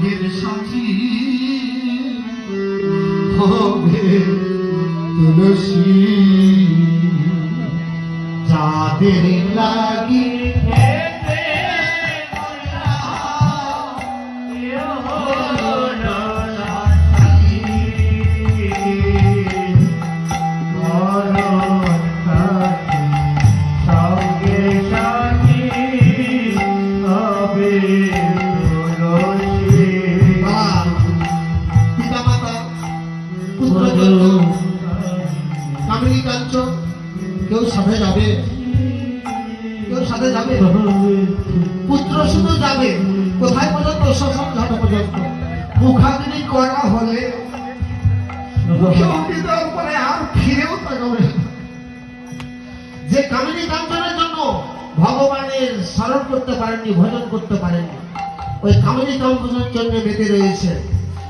সঙ্গের সাথী হবে তুলসী যাদের লাগি কেউ সাথে যাবে, কেউ সাথে যাবে, পুত্র শুধু যাবে কোথায় পর্যন্ত? শ্মশান ঘাট পর্যন্ত। মুখাগ্নি করা হলে পরে আর ফিরেও তাকাবে। যে কামিনী কাঞ্চনের জন্য ভগবানের স্মরণ করতে পারেননি, ভজন করতে পারেননি, ওই কামিনী কাঞ্চনের জন্য মেতে রয়েছে,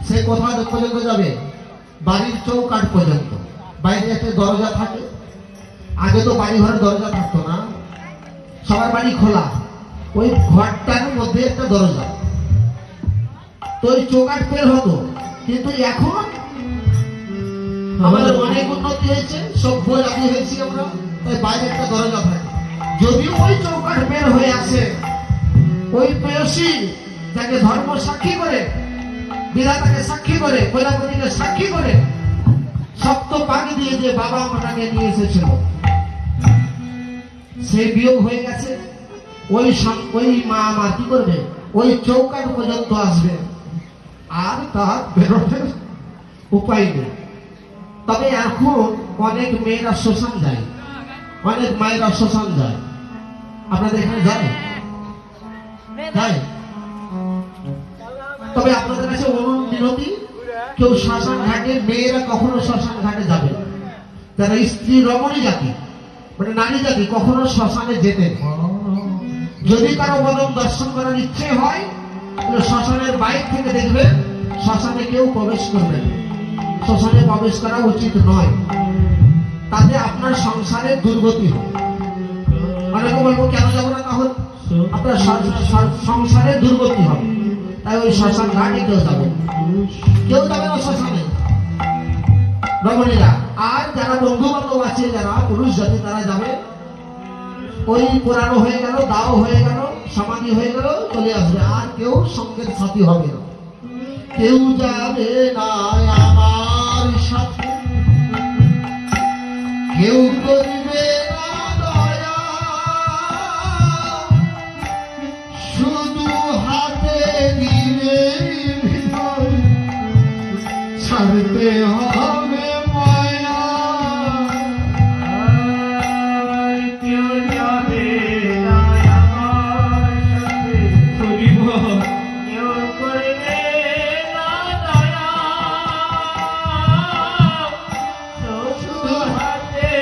সে কোথায় পর্যন্ত যাবে? বাড়ির চৌকাঠ পর্যন্ত। বাইরে একটা দরজা থাকে, আগে তো বাড়ি ঘরের দরজা থাকতো না, সবার বাড়ি খোলা, ওই ঘরটার মধ্যে একটা দরজা, তো ওই চৌকাঠ বের হতো। কিন্তু এখন আমাদের অনেক উন্নতি হয়েছে, সভ্য জাতি হয়েছি আমরা, তাই বাইরে একটা দরজা থাকে। যদিও ওই চৌকাঠ বের হয়ে আসে, ওই প্রেয়সী যাকে ধর্ম সাক্ষী করে, বিধাতাকে সাক্ষী করে, প্রজাপতিকে সাক্ষী করে সপ্ত পানি দিয়ে যে বাবা আমাকে নিয়ে এসেছিল, সেই বিয়োগ হয়ে গেছে। ওই মা আমার কি করবে? ওই চৌকাঠ পর্যন্ত আসবে, আর তার বেরোনোর উপায় নেই। তবে এখন অনেক মেয়েরা শ্মশান যায়, অনেক মায়েরা শ্মশান যায়। আপনাদের এখানে যায়? যায়। তবে আপনাদের কাছে অনুরোধ, কেউ শ্মশান ঘাটে, মেয়েরা কখনো শ্মশান ঘাটে যাবে, যারা স্ত্রী রমণী জাতি, মানে নারী জাতি, কখনো শ্মশানে যেতে। যদি কারো বদন দর্শন করার ইচ্ছে হয়, তাহলে শ্মশানের বাইরে থেকে দেখবে, শ্মশানে কেউ প্রবেশ করবে না। শ্মশানে প্রবেশ করা উচিত নয়, তাতে আপনার সংসারের দুর্গতি হয়। অনেকে বলবো কেন যাবো না? তাহলে আপনার সংসারের দুর্গতি হবে, তাই ওই শ্মশান ঘাটে কেউ যাবে, কেউ যাবে না শ্মশানে রমণীরা। আর যারা বন্ধু বান্ধব আছে, যারা পুরুষ জাতি, তারা যাবে। ওই পুরানো হয়ে গেল, দাও হয়ে গেল, সমাধি হয়ে গেল, চলে আসবে। আর কেউ সঙ্গের সাথী হবে না। কেউ যাবে না আমার সাথে, কেউ করবে না দয়া, শুধু হাতে দিলে ছাড়তে হবে মায়া। কেউ যাবে না আমার সাথে, কেউ করবে না দয়া, শুধু হাতে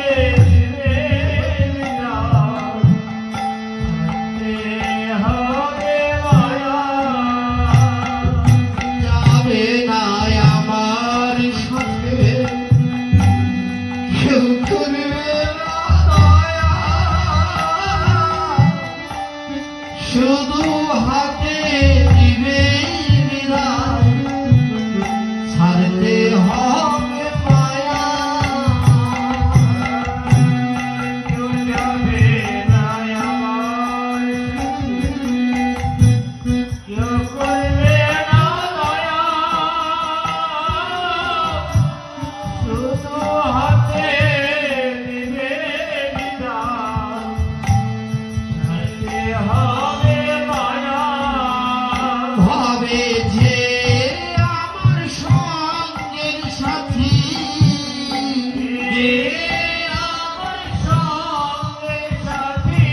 দিলে ছাড়তে হবে মায়া। যাবে না আমার সাথে, কেউ করবে না দয়া, শুধু হাতে দিবে বিদায়, ছাড়তে হবে মায়া। কেউ যাবে না আমার সাথে, কেউ করবে না দয়া, শুধু হাতে দিবে বিদায়, ছাড়তে হবে মায়া। ভাবে যে আমার সঙ্গের সাথী, যে আমার সঙ্গের সাথী,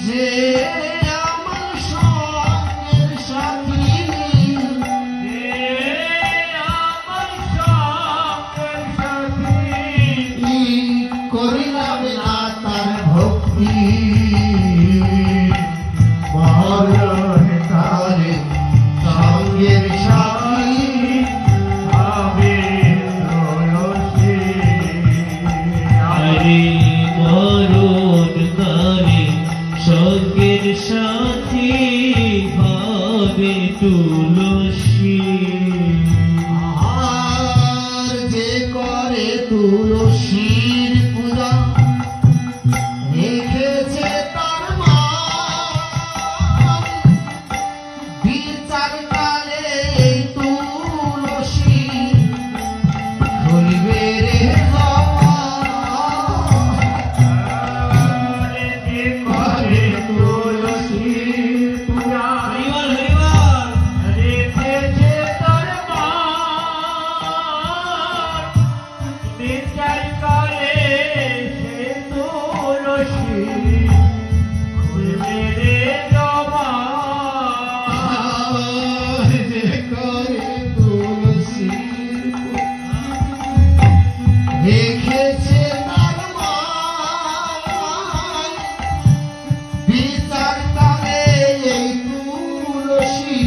যে আমার সঙ্গের সাথী, যে আমার সঙ্গের সাথী, করিলাম না তার ভক্তি, মরণ তারে হবে তুলসী। আর যে করে তুলসীর পূজা রেখেছে তার মান, বিচার কালে এই তুলসী খুলবে রে যে করে তুলসীর পূজা রেখেছে তার মান, বিচার কালে সে তুলসী খুলবে রে জবান। যে করে তুলসীর রেখেছে তার মান, বিচার কালে এই তুলসী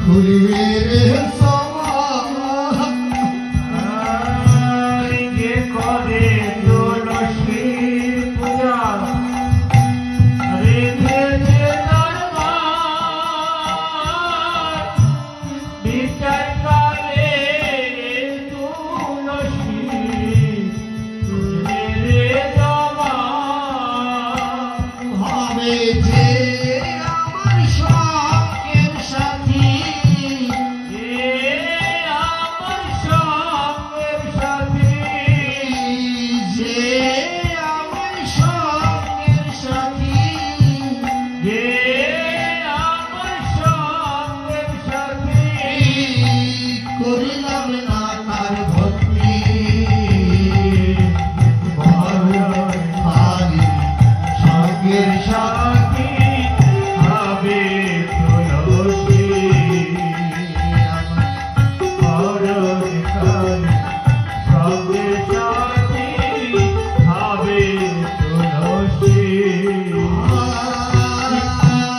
খুলবে রে সমান। যে করে তুলসীর পূজা রেখেছে তার মান, বিচার কালে তুলসী খুলবে রে জবান। হবে যে আমার সঙ্গের সাথী, যে আমার সঙ্গের সাথী, যে আমার সঙ্গের সাথী, যে আমার সঙ্গের সাথী, করিলাম না তার ভক্তি, বড় ভারী সঙ্গের সাথী সাথী হবে তুলসী। পরকালে সঙ্গের সাথী হবে তুলসী।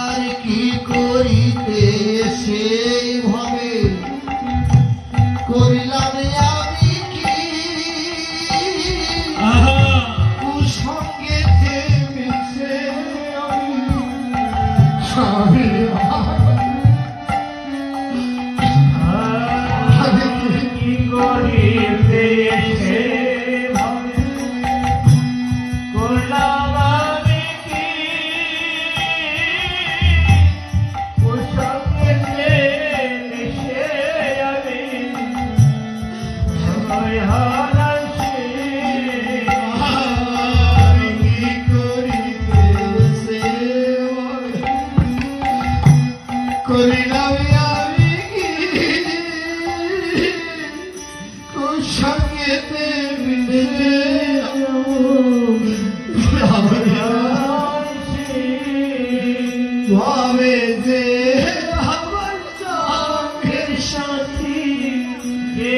আর কি করিতে সেই ভাবে করিলাম আমি কি, কুসঙ্গে মিশে আমি কি করিতে সে ভাবে করলাম আমি কি, কুসঙ্গে মিশে আমি সময় হারাইছি। কি করিতে সে করিলাম আমি কি, কুসঙ্গে মিশে ভাবে যে আমার সঙ্গের সাথী, যে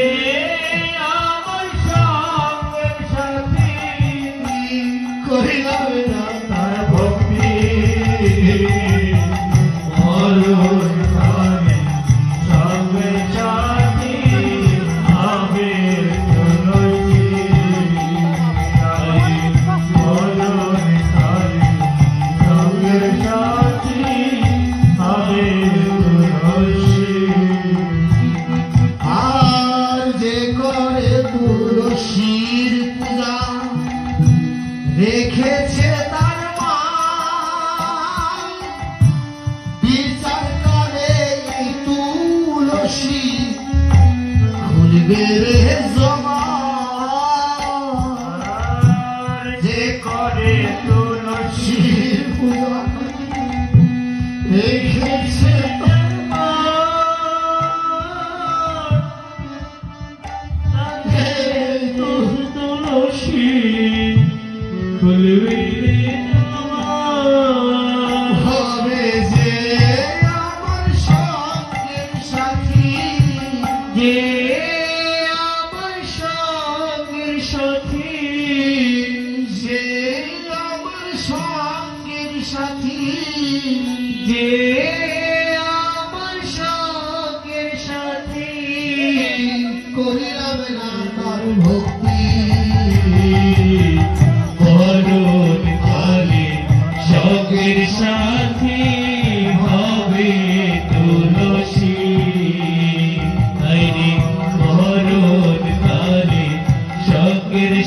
আমার সঙ্গের সাথী করিলাম না তার ভক্তি। পরকালে সঙ্গের সাথী হবে তুলসী। পরকালে সঙ্গের সাথী হবে তুলসী। আর যে করে তুলসীর পূজা রেখেছে তার মান, বিচার করে এই তুলসী খুলবে রে জবান। যে করে তুলসী তুলসীর পূজা রেখেছে তার মান, এই তুলসী খুলবে হবে যে আমার সঙ্গের সাথী, যে আমার সঙ্গের সাথী, যে আমার সঙ্গের সাথী, যে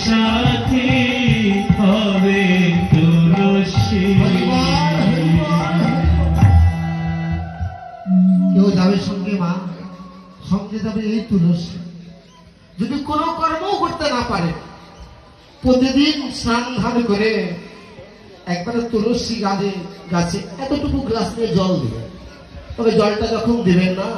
সাথী হবে তুলসী। কেউ যাবে সঙ্গে মা, সঙ্গে যাবে এই তুলসী। যদি কোনো কর্ম করতে না পারে, প্রতিদিন স্নান ধান করে একবারে তুলসী গাছে এতটুকু গ্লাস নিয়ে জল দিবে। তবে জলটা যখন দিবেন না,